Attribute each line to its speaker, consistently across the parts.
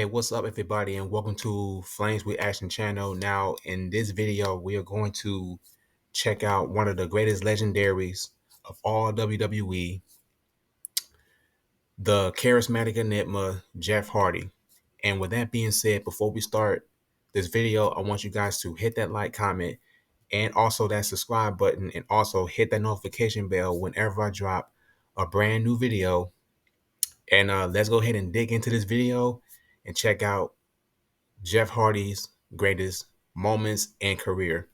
Speaker 1: Hey, what's up, everybody, and welcome to Flames with Action channel. Now, in this video, we are going to check out one of the greatest legendaries of all WWE, the charismatic enigma, Jeff Hardy. And with that being said, before we start this video, I want you guys to hit that like, comment, and also that subscribe button, and also hit that notification bell whenever I drop a brand new video. And let's go ahead and dig into this video and check out Jeff Hardy's greatest moments and career.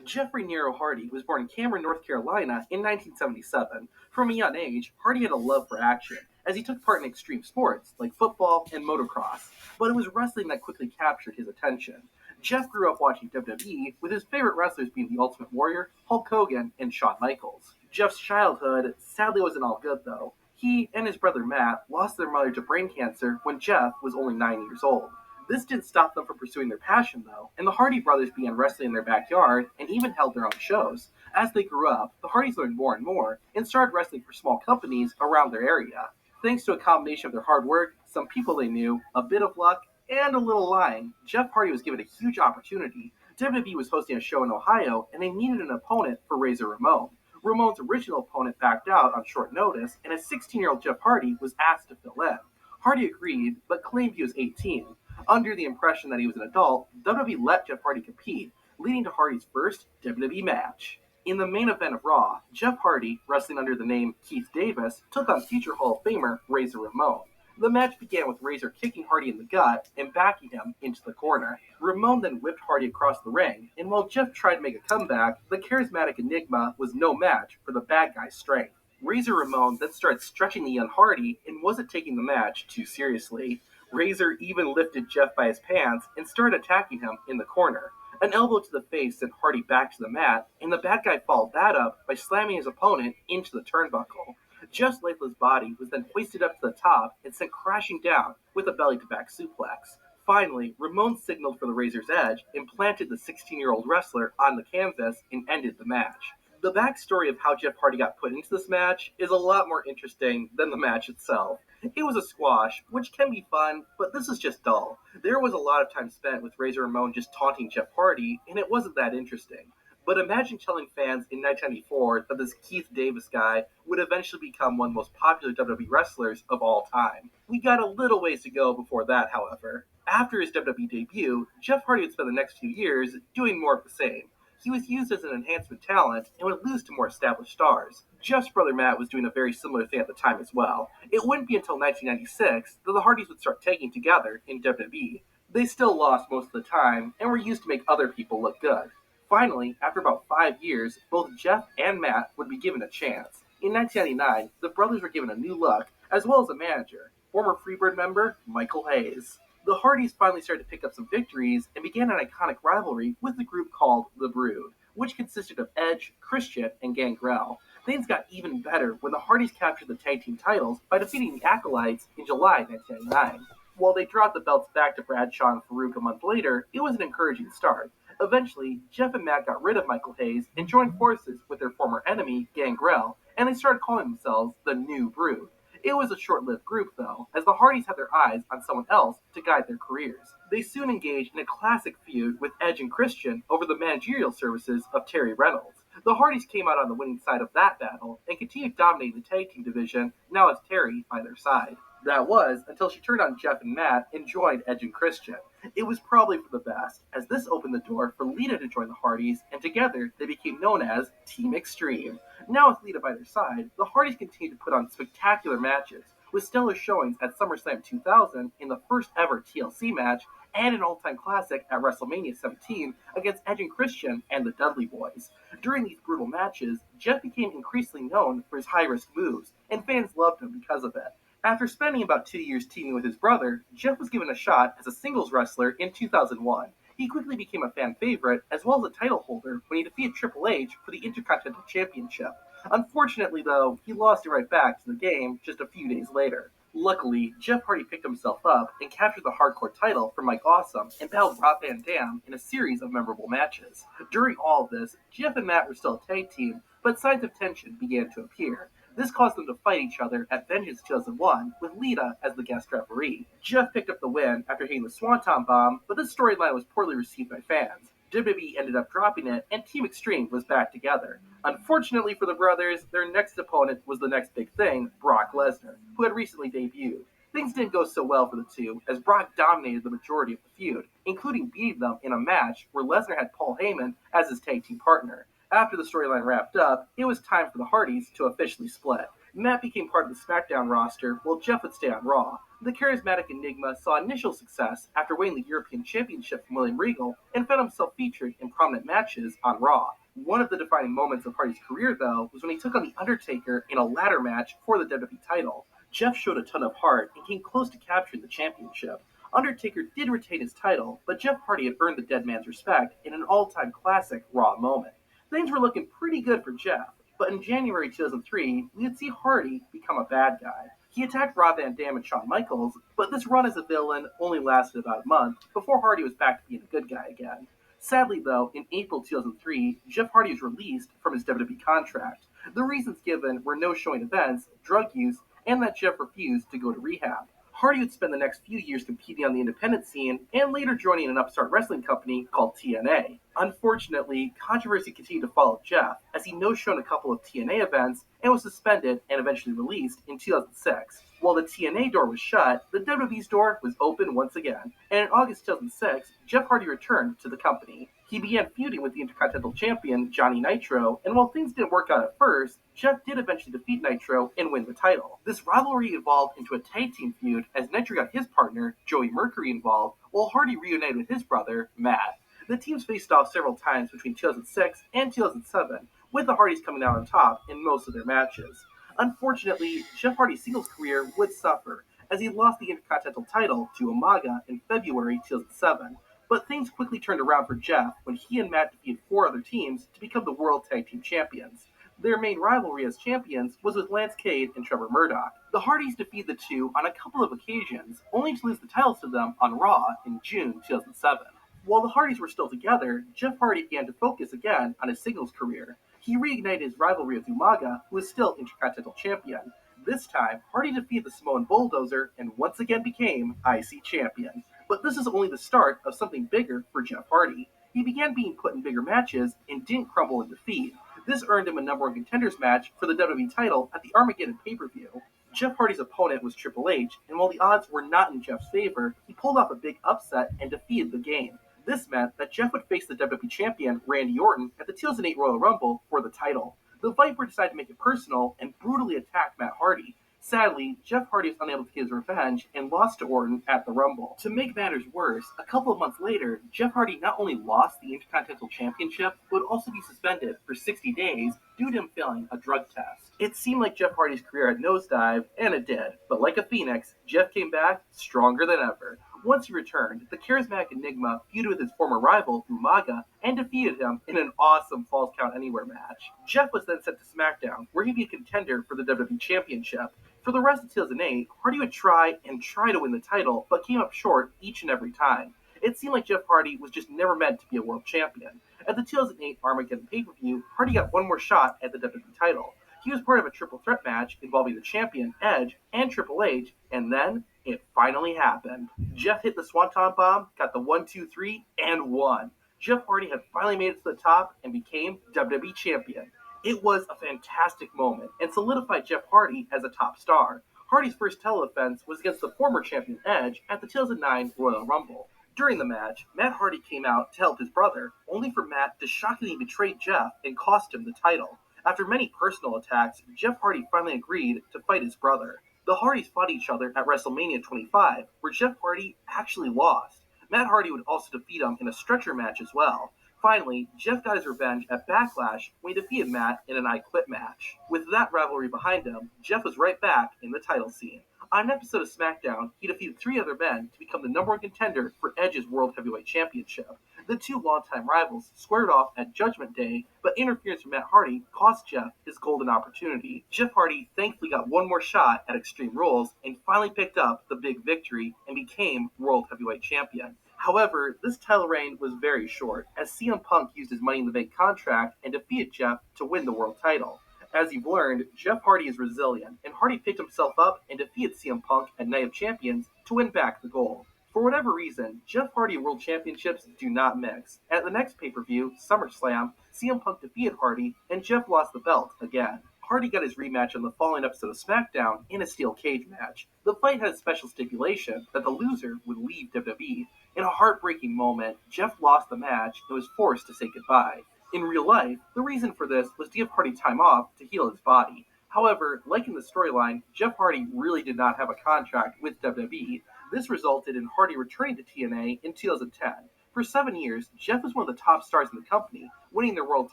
Speaker 2: Jeffrey Nero Hardy was born in Cameron, North Carolina in 1977. From a young age, Hardy had a love for action, as he took part in extreme sports like football and motocross, but it was wrestling that quickly captured his attention. Jeff grew up watching WWE, with his favorite wrestlers being The Ultimate Warrior, Hulk Hogan, and Shawn Michaels. Jeff's childhood sadly wasn't all good, though. He and his brother Matt lost their mother to brain cancer when Jeff was only 9 years old. This didn't stop them from pursuing their passion, though, and the Hardy brothers began wrestling in their backyard and even held their own shows. As they grew up, the Hardys learned more and more and started wrestling for small companies around their area. Thanks to a combination of their hard work, some people they knew, a bit of luck, and a little lying, Jeff Hardy was given a huge opportunity. WWE was hosting a show in Ohio, and they needed an opponent for Razor Ramon. Ramon's original opponent backed out on short notice, and a 16-year-old Jeff Hardy was asked to fill in. Hardy agreed, but claimed he was 18. Under the impression that he was an adult, WWE let Jeff Hardy compete, leading to Hardy's first WWE match. In the main event of Raw, Jeff Hardy, wrestling under the name Keith Davis, took on future Hall of Famer Razor Ramon. The match began with Razor kicking Hardy in the gut and backing him into the corner. Ramon then whipped Hardy across the ring, and while Jeff tried to make a comeback, the charismatic enigma was no match for the bad guy's strength. Razor Ramon then started stretching the young Hardy and wasn't taking the match too seriously. Razor even lifted Jeff by his pants and started attacking him in the corner. An elbow to the face sent Hardy back to the mat, and the bad guy followed that up by slamming his opponent into the turnbuckle. Jeff's lifeless body was then hoisted up to the top and sent crashing down with a belly-to-back suplex. Finally, Ramon signaled for the Razor's Edge and planted the 16-year-old wrestler on the canvas and ended the match. The backstory of how Jeff Hardy got put into this match is a lot more interesting than the match itself. It was a squash, which can be fun, but this is just dull. There was a lot of time spent with Razor Ramon just taunting Jeff Hardy, and it wasn't that interesting. But imagine telling fans in 1994 that this Keith Davis guy would eventually become one of the most popular WWE wrestlers of all time. We got a little ways to go before that, however. After his WWE debut, Jeff Hardy would spend the next few years doing more of the same. He was used as an enhancement talent and would lose to more established stars. Jeff's brother Matt was doing a very similar thing at the time as well. It wouldn't be until 1996 that the Hardys would start tagging together in WWE. They still lost most of the time and were used to make other people look good. Finally, after about 5 years, both Jeff and Matt would be given a chance. In 1999, the brothers were given a new look, as well as a manager, former Freebird member Michael Hayes. The Hardys finally started to pick up some victories and began an iconic rivalry with the group called The Brood, which consisted of Edge, Christian, and Gangrel. Things got even better when the Hardys captured the tag team titles by defeating the Acolytes in July 1999. While they dropped the belts back to Bradshaw and Farouk a month later, it was an encouraging start. Eventually, Jeff and Matt got rid of Michael Hayes and joined forces with their former enemy, Gangrel, and they started calling themselves the New Brood. It was a short-lived group, though, as the Hardys had their eyes on someone else to guide their careers. They soon engaged in a classic feud with Edge and Christian over the managerial services of Terry Reynolds. The Hardys came out on the winning side of that battle and continued dominating the tag team division, now with Terry by their side. That was until she turned on Jeff and Matt and joined Edge and Christian. It was probably for the best, as this opened the door for Lita to join the Hardys, and together they became known as Team Extreme. Now with Lita by their side, the Hardys continued to put on spectacular matches, with stellar showings at SummerSlam 2000 in the first ever TLC match, and an all-time classic at WrestleMania 17 against Edge and Christian and the Dudley Boys. During these brutal matches, Jeff became increasingly known for his high-risk moves, and fans loved him because of it. After spending about 2 years teaming with his brother, Jeff was given a shot as a singles wrestler in 2001. He quickly became a fan favorite, as well as a title holder when he defeated Triple H for the Intercontinental Championship. Unfortunately, though, he lost it right back to the game just a few days later. Luckily, Jeff Hardy picked himself up and captured the hardcore title from Mike Awesome and battled Rob Van Dam in a series of memorable matches. During all of this, Jeff and Matt were still a tag team, but signs of tension began to appear. This caused them to fight each other at Vengeance 2001, with Lita as the guest referee. Jeff picked up the win after hitting the Swanton Bomb, but this storyline was poorly received by fans. WWE ended up dropping it, and Team Extreme was back together. Unfortunately for the brothers, their next opponent was the next big thing, Brock Lesnar, who had recently debuted. Things didn't go so well for the two, as Brock dominated the majority of the feud, including beating them in a match where Lesnar had Paul Heyman as his tag team partner. After the storyline wrapped up, it was time for the Hardys to officially split. Matt became part of the SmackDown roster, while Jeff would stay on Raw. The charismatic Enigma saw initial success after winning the European Championship from William Regal and found himself featured in prominent matches on Raw. One of the defining moments of Hardy's career, though, was when he took on The Undertaker in a ladder match for the WWE title. Jeff showed a ton of heart and came close to capturing the championship. Undertaker did retain his title, but Jeff Hardy had earned the dead man's respect in an all-time classic Raw moment. Things were looking pretty good for Jeff, but in January 2003, we would see Hardy become a bad guy. He attacked Rob Van Dam and Shawn Michaels, but this run as a villain only lasted about a month before Hardy was back to being a good guy again. Sadly, though, in April 2003, Jeff Hardy was released from his WWE contract. The reasons given were no showing events, drug use, and that Jeff refused to go to rehab. Hardy would spend the next few years competing on the independent scene and later joining an upstart wrestling company called TNA. Unfortunately, controversy continued to follow Jeff as he no-showed a couple of TNA events and was suspended and eventually released in 2006. While the TNA door was shut, the WWE's door was open once again, and in August 2006, Jeff Hardy returned to the company. He began feuding with the Intercontinental Champion, Johnny Nitro, and while things didn't work out at first, Jeff did eventually defeat Nitro and win the title. This rivalry evolved into a tag team feud as Nitro got his partner, Joey Mercury, involved, while Hardy reunited with his brother, Matt. The teams faced off several times between 2006 and 2007, with the Hardys coming out on top in most of their matches. Unfortunately, Jeff Hardy's singles career would suffer, as he lost the Intercontinental title to Umaga in February 2007. But things quickly turned around for Jeff when he and Matt defeated 4 other teams to become the World Tag Team Champions. Their main rivalry as champions was with Lance Cade and Trevor Murdoch. The Hardys defeated the two on a couple of occasions, only to lose the titles to them on Raw in June 2007. While the Hardys were still together, Jeff Hardy began to focus again on his singles career. He reignited his rivalry with Umaga, who was still Intercontinental Champion. This time, Hardy defeated the Samoan Bulldozer and once again became IC Champion. But this is only the start of something bigger for Jeff Hardy. He began being put in bigger matches and didn't crumble in defeat. This earned him a number one contenders match for the WWE title at the Armageddon pay-per-view. Jeff Hardy's opponent was Triple H, and while the odds were not in Jeff's favor, he pulled off a big upset and defeated the game. This meant that Jeff would face the WWE champion Randy Orton at the 2008 Royal Rumble for the title. The Viper decided to make it personal and brutally attacked Matt Hardy. Sadly, Jeff Hardy was unable to get his revenge and lost to Orton at the Rumble. To make matters worse, a couple of months later, Jeff Hardy not only lost the Intercontinental Championship, but would also be suspended for 60 days due to him failing a drug test. It seemed like Jeff Hardy's career had nosedived, and it did. But like a phoenix, Jeff came back stronger than ever. Once he returned, the charismatic Enigma feuded with his former rival, Umaga, and defeated him in an awesome Falls Count Anywhere match. Jeff was then sent to SmackDown, where he'd be a contender for the WWE Championship. For the rest of 2008, Hardy would try to win the title, but came up short each and every time. It seemed like Jeff Hardy was just never meant to be a world champion. At the 2008 Armageddon pay-per-view, Hardy got one more shot at the WWE title. He was part of a triple threat match involving the champion, Edge, and Triple H, and then it finally happened. Jeff hit the Swanton Bomb, got the 1-2-3, and won. Jeff Hardy had finally made it to the top and became WWE Champion. It was a fantastic moment and solidified Jeff Hardy as a top star. Hardy's first title defense was against the former champion Edge at the 2009 Royal Rumble. During the match, Matt Hardy came out to help his brother, only for Matt to shockingly betray Jeff and cost him the title. After many personal attacks, Jeff Hardy finally agreed to fight his brother. The Hardys fought each other at WrestleMania 25, where Jeff Hardy actually lost. Matt Hardy would also defeat him in a stretcher match as well. Finally, Jeff got his revenge at Backlash when he defeated Matt in an I Quit match. With that rivalry behind him, Jeff was right back in the title scene. On an episode of SmackDown, he defeated 3 other men to become the number one contender for Edge's World Heavyweight Championship. The two longtime rivals squared off at Judgment Day, but interference from Matt Hardy cost Jeff his golden opportunity. Jeff Hardy thankfully got one more shot at Extreme Rules and finally picked up the big victory and became World Heavyweight Champion. However, this title reign was very short, as CM Punk used his Money in the Bank contract and defeated Jeff to win the world title. As you've learned, Jeff Hardy is resilient, and Hardy picked himself up and defeated CM Punk at Night of Champions to win back the gold. For whatever reason, Jeff Hardy World Championships do not mix. At the next pay-per-view, SummerSlam, CM Punk defeated Hardy, and Jeff lost the belt again. Hardy got his rematch on the following episode of SmackDown in a steel cage match. The fight had a special stipulation that the loser would leave WWE. In a heartbreaking moment, Jeff lost the match and was forced to say goodbye. In real life, the reason for this was to give Hardy time off to heal his body. However, like in the storyline, Jeff Hardy really did not have a contract with WWE. This resulted in Hardy returning to TNA in 2010. For 7 years, Jeff was one of the top stars in the company, winning their world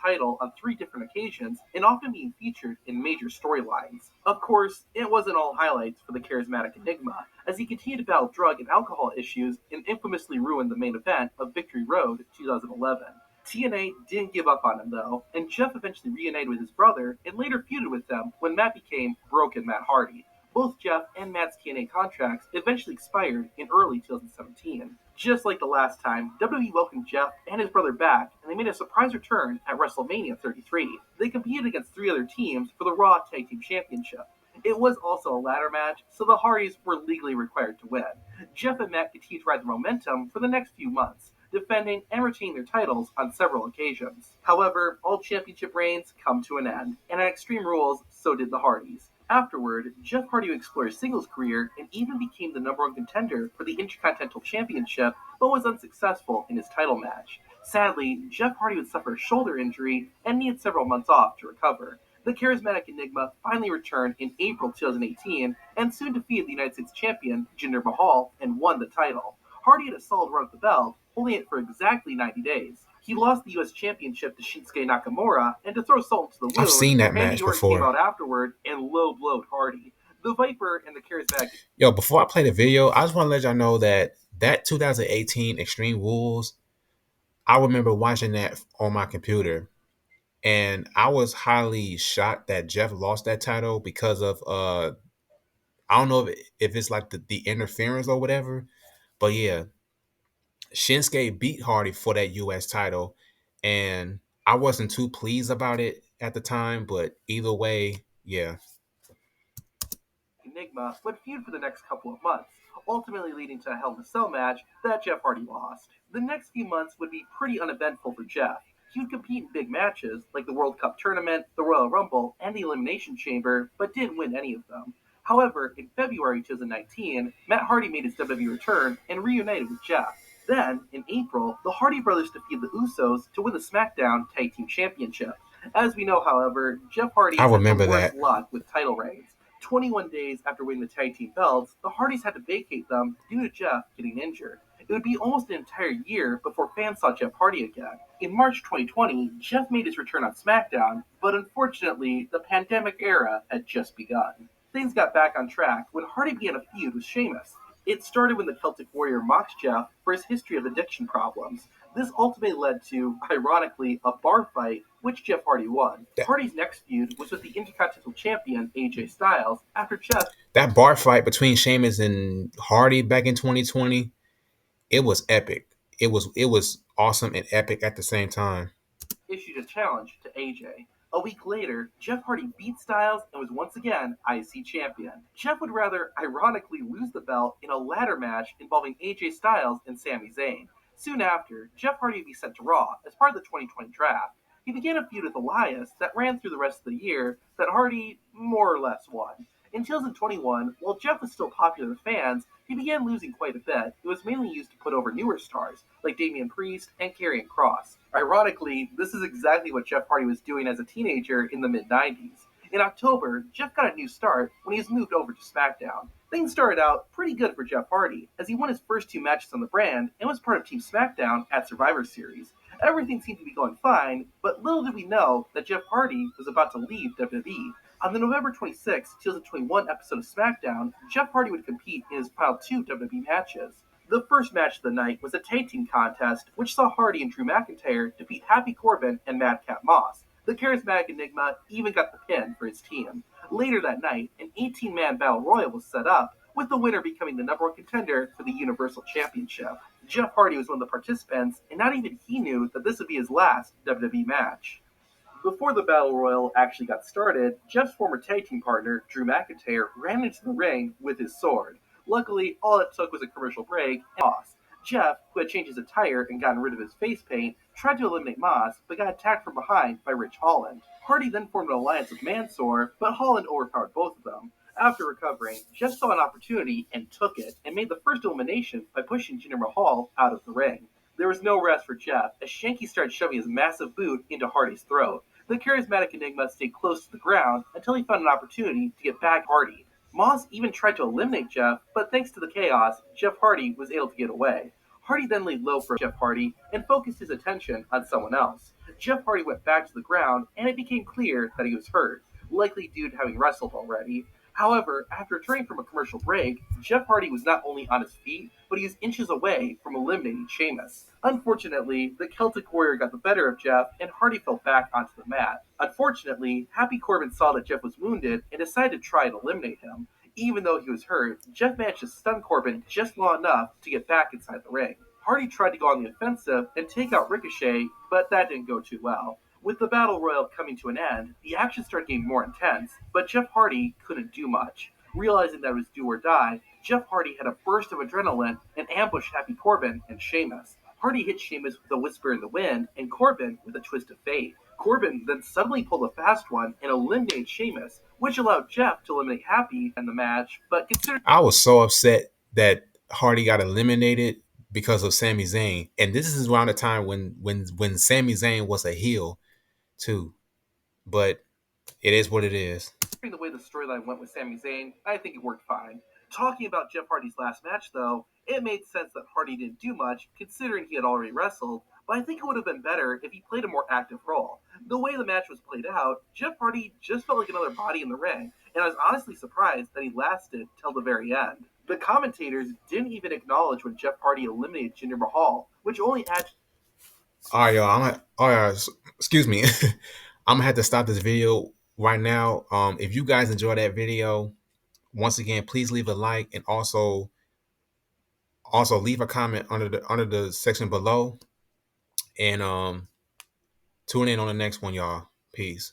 Speaker 2: title on 3 different occasions and often being featured in major storylines. Of course, it wasn't all highlights for the charismatic Enigma, as he continued to battle drug and alcohol issues and infamously ruined the main event of Victory Road 2011. TNA didn't give up on him though, and Jeff eventually reunited with his brother and later feuded with them when Matt became Broken Matt Hardy. Both Jeff and Matt's TNA contracts eventually expired in early 2017. Just like the last time, WWE welcomed Jeff and his brother back, and they made a surprise return at WrestleMania 33. They competed against 3 other teams for the Raw Tag Team Championship. It was also a ladder match, so the Hardys were legally required to win. Jeff and Matt continued to ride the momentum for the next few months, defending and retaining their titles on several occasions. However, all championship reigns come to an end, and at Extreme Rules, so did the Hardys. Afterward, Jeff Hardy would explore his singles career and even became the #1 contender for the Intercontinental Championship, but was unsuccessful in his title match. Sadly, Jeff Hardy would suffer a shoulder injury and needed several months off to recover. The charismatic Enigma finally returned in April 2018 and soon defeated the United States champion, Jinder Mahal, and won the title. Hardy had a solid run at the belt, holding it for exactly 90 days. He lost the U.S. Championship to Shinsuke Nakamura, and to throw salt into the wound,
Speaker 1: I've seen that
Speaker 2: Randy
Speaker 1: match
Speaker 2: Orton
Speaker 1: before.
Speaker 2: came out afterward and low-blowed Hardy. The Viper and the charismatic...
Speaker 1: Yo, before I play the video, I just want to let y'all know that 2018 Extreme Rules, I remember watching that on my computer, and I was highly shocked that Jeff lost that title because of I don't know if it's like the interference or whatever, but yeah, Shinsuke beat Hardy for that U.S. title, and I wasn't too pleased about it at the time, but either way, yeah.
Speaker 2: Enigma would feud for the next couple of months, ultimately leading to a Hell in a Cell match that Jeff Hardy lost. The next few months would be pretty uneventful for Jeff. He would compete in big matches like the World Cup Tournament, the Royal Rumble, and the Elimination Chamber, but didn't win any of them. However, in February 2019, Matt Hardy made his WWE return and reunited with Jeff. Then, in April, the Hardy brothers defeated the Usos to win the SmackDown Tag Team Championship. As we know, however, Jeff Hardy
Speaker 1: I
Speaker 2: had
Speaker 1: remember
Speaker 2: the worst
Speaker 1: that.
Speaker 2: luck with title reigns. 21 days after winning the tag team belts, the Hardys had to vacate them due to Jeff getting injured. It would be almost an entire year before fans saw Jeff Hardy again. In March 2020, Jeff made his return on SmackDown, but unfortunately, the pandemic era had just begun. Things got back on track when Hardy began a feud with Sheamus. It started when the Celtic Warrior mocked Jeff for his history of addiction problems. This ultimately led to, ironically, a bar fight, which Jeff Hardy won. Hardy's next feud was with the Intercontinental Champion, AJ Styles, after Jeff...
Speaker 1: That bar fight between Sheamus and Hardy back in 2020, it was epic. It was awesome and epic at the same time.
Speaker 2: Issued a challenge to AJ. A week later, Jeff Hardy beat Styles and was once again IC champion. Jeff would rather ironically lose the belt in a ladder match involving AJ Styles and Sami Zayn. Soon after, Jeff Hardy would be sent to Raw as part of the 2020 draft. He began a feud with Elias that ran through the rest of the year that Hardy more or less won. In 2021, while Jeff was still popular with fans, he began losing quite a bit. It was mainly used to put over newer stars, like Damian Priest and Karrion Kross. Ironically, this is exactly what Jeff Hardy was doing as a teenager in the mid-90s. In October, Jeff got a new start when he was moved over to SmackDown. Things started out pretty good for Jeff Hardy, as he won his first 2 matches on the brand and was part of Team SmackDown at Survivor Series. Everything seemed to be going fine, but little did we know that Jeff Hardy was about to leave WWE. On the November 26, 2021 episode of SmackDown, Jeff Hardy would compete in his final 2 WWE matches. The first match of the night was a tag team contest, which saw Hardy and Drew McIntyre defeat Happy Corbin and Madcap Moss. The charismatic Enigma even got the pin for his team. Later that night, an 18-man battle royal was set up, with the winner becoming the number one contender for the Universal Championship. Jeff Hardy was one of the participants, and not even he knew that this would be his last WWE match. Before the Battle Royal actually got started, Jeff's former tag team partner, Drew McIntyre, ran into the ring with his sword. Luckily, all it took was a commercial break and Moss. Jeff, who had changed his attire and gotten rid of his face paint, tried to eliminate Moss, but got attacked from behind by Rich Holland. Hardy then formed an alliance with Mansoor, but Holland overpowered both of them. After recovering, Jeff saw an opportunity and took it, and made the first elimination by pushing Jinder Mahal out of the ring. There was no rest for Jeff, as Shanky started shoving his massive boot into Hardy's throat. The charismatic Enigma stayed close to the ground until he found an opportunity to get back Hardy. Moss even tried to eliminate Jeff, but thanks to the chaos, Jeff Hardy was able to get away. Hardy then laid low for Jeff Hardy and focused his attention on someone else. Jeff Hardy went back to the ground, and it became clear that he was hurt, likely due to having wrestled already. However, after returning from a commercial break, Jeff Hardy was not only on his feet, but he was inches away from eliminating Sheamus. Unfortunately, the Celtic Warrior got the better of Jeff, and Hardy fell back onto the mat. Unfortunately, Happy Corbin saw that Jeff was wounded and decided to try and eliminate him. Even though he was hurt, Jeff managed to stun Corbin just long enough to get back inside the ring. Hardy tried to go on the offensive and take out Ricochet, but that didn't go too well. With the Battle Royal coming to an end, the action started getting more intense, but Jeff Hardy couldn't do much. Realizing that it was do or die, Jeff Hardy had a burst of adrenaline and ambushed Happy Corbin and Sheamus. Hardy hit Sheamus with a whisper in the wind, and Corbin with a twist of fate. Corbin then suddenly pulled a fast one and eliminated Sheamus, which allowed Jeff to eliminate Happy in the match, but considered
Speaker 1: I was so upset that Hardy got eliminated because of Sami Zayn, and this is around the time when Sami Zayn was a heel too. But it is what it is.
Speaker 2: the way the storyline went with Sami Zayn, I think it worked fine. Talking about Jeff Hardy's last match, though, it made sense that Hardy didn't do much, considering he had already wrestled, but I think it would have been better if he played a more active role. The way the match was played out, Jeff Hardy just felt like another body in the ring, and I was honestly surprised that he lasted till the very end. The commentators didn't even acknowledge when Jeff Hardy eliminated Jinder Mahal, which only adds.
Speaker 1: All right, y'all. Excuse me. I'm gonna have to stop this video right now. If you guys enjoy that video, once again, please leave a like and also leave a comment under the section below. And tune in on the next one, y'all. Peace.